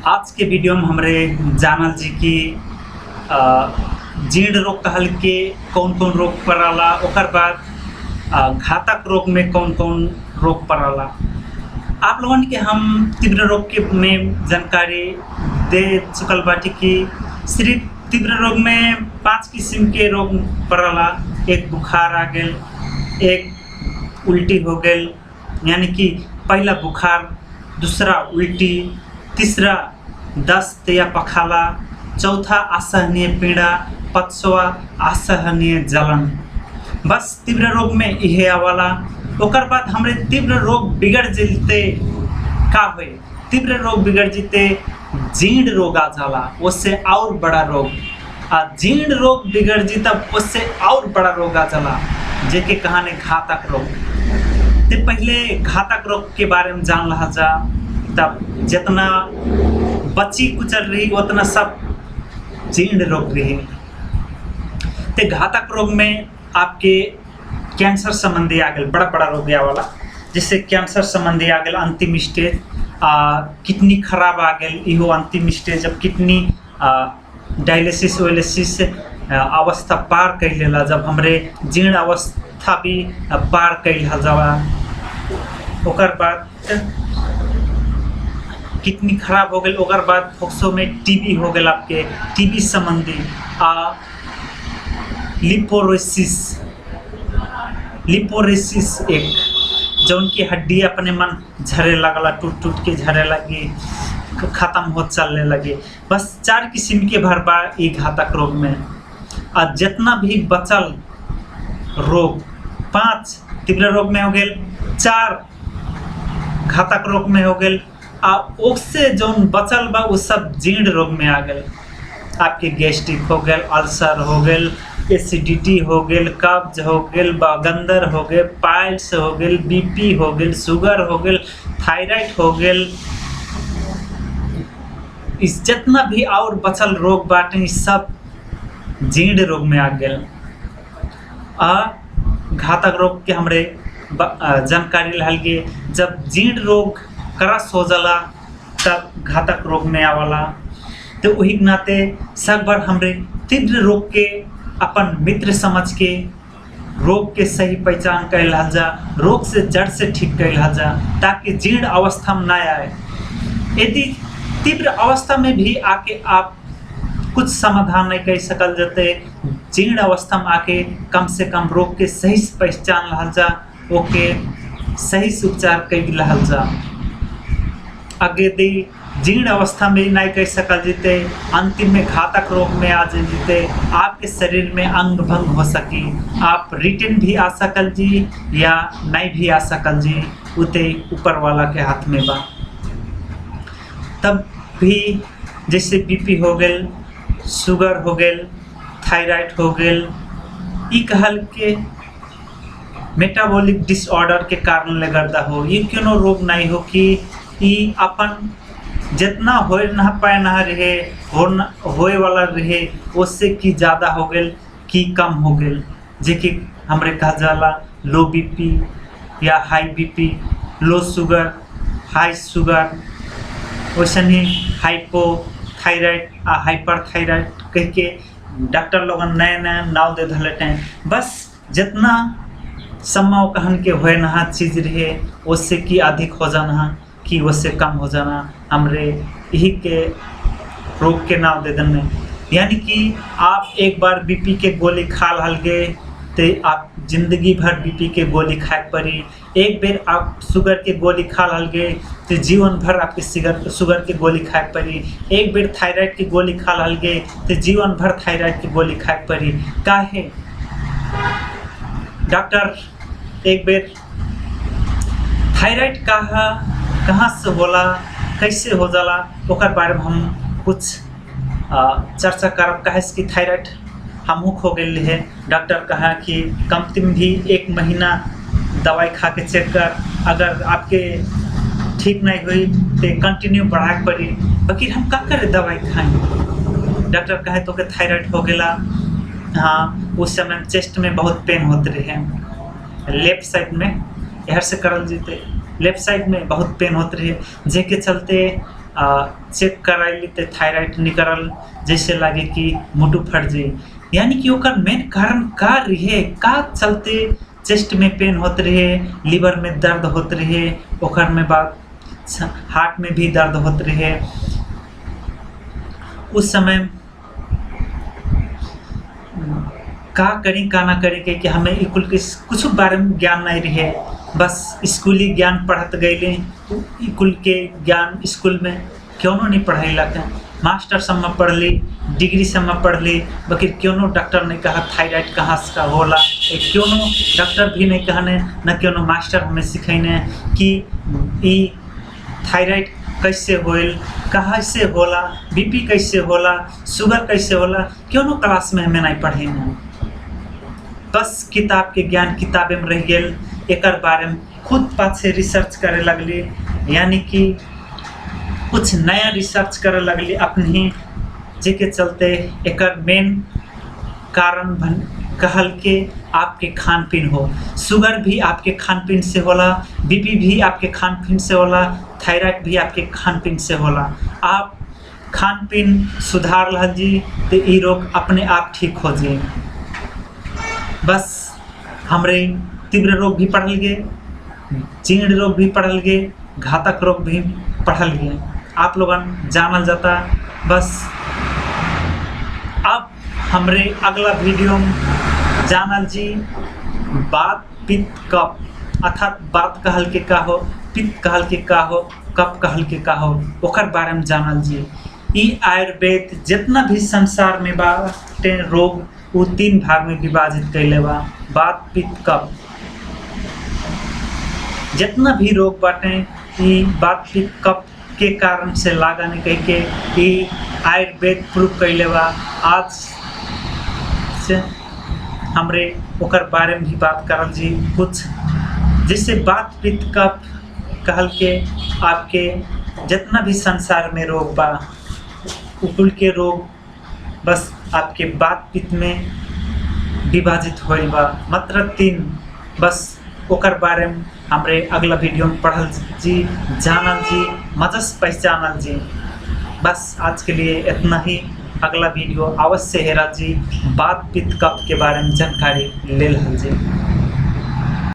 आज के वीडियो में हमरे जानल जी की जीर्ण रोग कहल के कौन कौन रोग पड़ाला, ओकर बाद घातक रोग में कौन कौन रोग पड़ाला। आप लोगन के हम तीव्र रोग के में जानकारी दे चुकल बाटी कि सिर्फ तीव्र रोग में 5 किस्म के रोग पड़ाला। एक बुखार आ गेल, एक उल्टी हो गेल, यानी कि पहला बुखार, दूसरा उल्टी, तीसरा दस्त या पखाला, चौथा असहनीय पीड़ा, पांचवा असहनीय जलन। बस तीव्र रोग में यही आवाला। ओकर बाद हमरे तीव्र रोग बिगड़ जते का हुए, तीव्र रोग बिगड़ जते जीर्ण रोग आ जाला, उससे और बड़ा रोग। जीर्ण रोग बिगड़ जी तब उससे और बड़ा रोग आ जाला, जेके कहानी घातक रोग। तो पहले घातक रोग के बारे में जान रहा जा, तब जितना बची कुचल रही उतना सब जीर्ण रोग रही। तो घातक रोग में आपके कैंसर संबंधी आ गए, बड़ा बड़ा रोग वाला, जिससे कैंसर संबंधी आ गए अंतिम स्टेज। किडनी खराब आ गए, इहो अंतिम स्टेज। जब किडनी डायलिसिस वायलिसिस अवस्था पार कर लेला, जब हमरे जीर्ण अवस्था भी पार कर जाला, ओकर बाद किडनी खराब हो गई। ओकर बाद फोक्सो में टीबी हो गया, आपके टीबी संबंधी लिपोरेसिस एक जौन की हड्डी अपने मन झरे लगला, टूट टूट के झरे लगी, खत्म हो चलने लगे। बस 4 किस्म के भर बा ये घातक रोग में। और जितना भी बचल रोग 5 तीव्र रोग में हो गए, 4 घातक रोग में हो गए, उससे जौन बचल बा वो सब जीर्ण रोग में आ गए। आपके गैस्ट्रिक हो गए, अल्सर हो गए, एसिडिटी हो गए, कब्ज हो गए, बगंदर हो गए, पाइल्स हो गए, बीपी हो गए, शुगर हो गए, थायराइड हो गए। इस जितना भी और बचल रोग बाटे सब जीर्ण रोग में आ गए। घातक रोग के हमरे जानकारी लाल गे, जब जीर्ण रोग करस हो जाला तब घातक रोग में आवाला। तो वही नाते सब बार हमरे तीव्र रोग के अपन मित्र समझ के रोग के सही पहचान कर जा, रोग से जड़ से ठीक कर जा, ताकि जीर्ण अवस्था में ना आए। यदि तीव्र अवस्था में भी आके आप कुछ समाधान नहीं कर सकल जाते, जीर्ण अवस्था में आके कम से कम रोग के सही पहचान लहल जा, ओके सही से उपचार कर लहल जा। आगे दी जीर्ण अवस्था में नहीं कर सकल जीते, अंतिम में घातक रोग में आ जीते, आपके शरीर में अंग भंग हो सकी, आप रिटर्न भी आ सकल जी या नहीं भी आ सकल जी, उते ऊपर वाला के हाथ में बा। तब भी जैसे बीपी हो गए, शुगर हो गए, थायराइड हो गए, ई कहल के मेटाबॉलिक डिसऑर्डर के कारण लगरदा हो। ये क्यों रोग नहीं हो कि ई अपन जितना हो ना पाए ना रहे, होए वाला रहे, उससे की ज़्यादा हो गए कि कम हो गए, जेकि हमरे कहा जाला लो बीपी या high BP, low sugar, high sugar, वैसे ही हाइपोथायराइड आ हाइपर थायराइड कह के डॉक्टर लोग नए नए नाव दे धलेते हैं। बस जितना सम्माव कहन के होए नहा चीज़ रहे, उससे की अधिक हो जाना कि उससे कम हो जाना, हमरे यही के रोग के नाम दे देने। यानी कि आप एक बार बीपी के गोली खा लल गए तो आप जिंदगी भर बीपी के गोली खाए पड़ी। एक बेर आप शुगर के गोली खा लल गए तो जीवन भर आपके शुगर के गोली खाए पड़ी। एक बेर थायराइड की गोली खा लल गए तो जीवन भर थायराइड की गोली खाए पड़ी। काहे डॉक्टर एक बेर थायराइड कहाँ से होला, कैसे हो जाला, ओकर बारे में हम कुछ चर्चा करब। कहे कि थायराइड हमहू खो गए है, डॉक्टर कहा कि कम भी 1 महीना दवाई खा के चेक कर, अगर आपके ठीक नहीं हुई तो कंटिन्यू बढ़ाए पड़ी। बाकी हम का करे दवाई खाएं। डॉक्टर कहे तो के थायराइड हो गया। हाँ, उस समय चेस्ट में बहुत पेन होते रहे, लेफ्ट साइड में, यहर से करल जीते लेफ्ट साइड में बहुत पेन होते रहे, जेके चलते चेक कराइली तो थायराइड निकलल, जैसे लगे कि मुटु फट जाई। यानी कि ओकर मेन कारण का रहे, का चलते चेस्ट में पेन होते रहे, लीवर में दर्द होते रहे, ओकर में बाद हार्ट में भी दर्द होते रहे। उस समय का करी का ना करी के कि हमें इकुल के कुछ बारे में ज्ञान नहीं रहे, बस स्कूली ज्ञान पढ़त गए। इकुल के ज्ञान स्कूल में क्यों नहीं पढ़ाई के, मास्टर सब में पढ़ ली, डिग्री सब में पढ़ ली, बल्कि क्यों डॉक्टर ने कहा थायराइड कहाँ से का होला, क्यों डॉक्टर भी नहीं कहने, न क्यों मास्टर हमें सिखने कि ई थायराइड कैसे होल, कहाँ से होला, बीपी कैसे होला, शुगर कैसे होला, क्यों क्लास में हमें नहीं पढ़े। बस किताब के ज्ञान किताबे में रह गए, एक बारे में खुद पाछे रिसर्च करे लगली, यानी कि कुछ नया रिसर्च करे लगली अपनी, जेके चलते एक मेन कारण कहल के आपके खान पीन हो। शुगर भी आपके खान पीन से होला, बीपी भी आपके खान पीन से होला, थायराइड भी आपके खान पीन से होला। आप खान पीन सुधार लह जी तो ये रोग अपने आप ठीक हो जी। बस हमरे तीव्र रोग भी पढ़ल गए, जीर्ण रोग भी पढ़ल गए, घातक रोग भी पढ़ल गए, आप लोगन जानल जाता। बस अब हमरे अगला वीडियो में जानल जी बात पित्त कफ, अर्थात बात कहल के का हो, पित्त कहल के का हो, कफ कहल के का हो, ओकर बारे में जानल जी। ई आयुर्वेद जितना भी संसार में बाटे रोग वो 3 भाग में विभाजित कैले बा, बात पित्त कफ। जितना भी रोग बाटे ई बात पित्त कफ के कारण से लागने कह के ई आयुर्वेद प्रूव कैले बा। आज से हमरे ओकर बारे में भी बात करल जी कुछ, जिससे बात पित्त कफ कहल के आपके जितना भी संसार में रोग बा, उकुल के रोग बस आपके बात पित्त में विभाजित होल बा, मात्र 3। बस ओकर बारे में हमरे अगला वीडियो में पढ़ल जी, जानल जी, मजस पहचानल जी। बस आज के लिए इतना ही, अगला वीडियो अवश्य हेरा जी, बात पित्त कफ के बारे में जानकारी ले जी।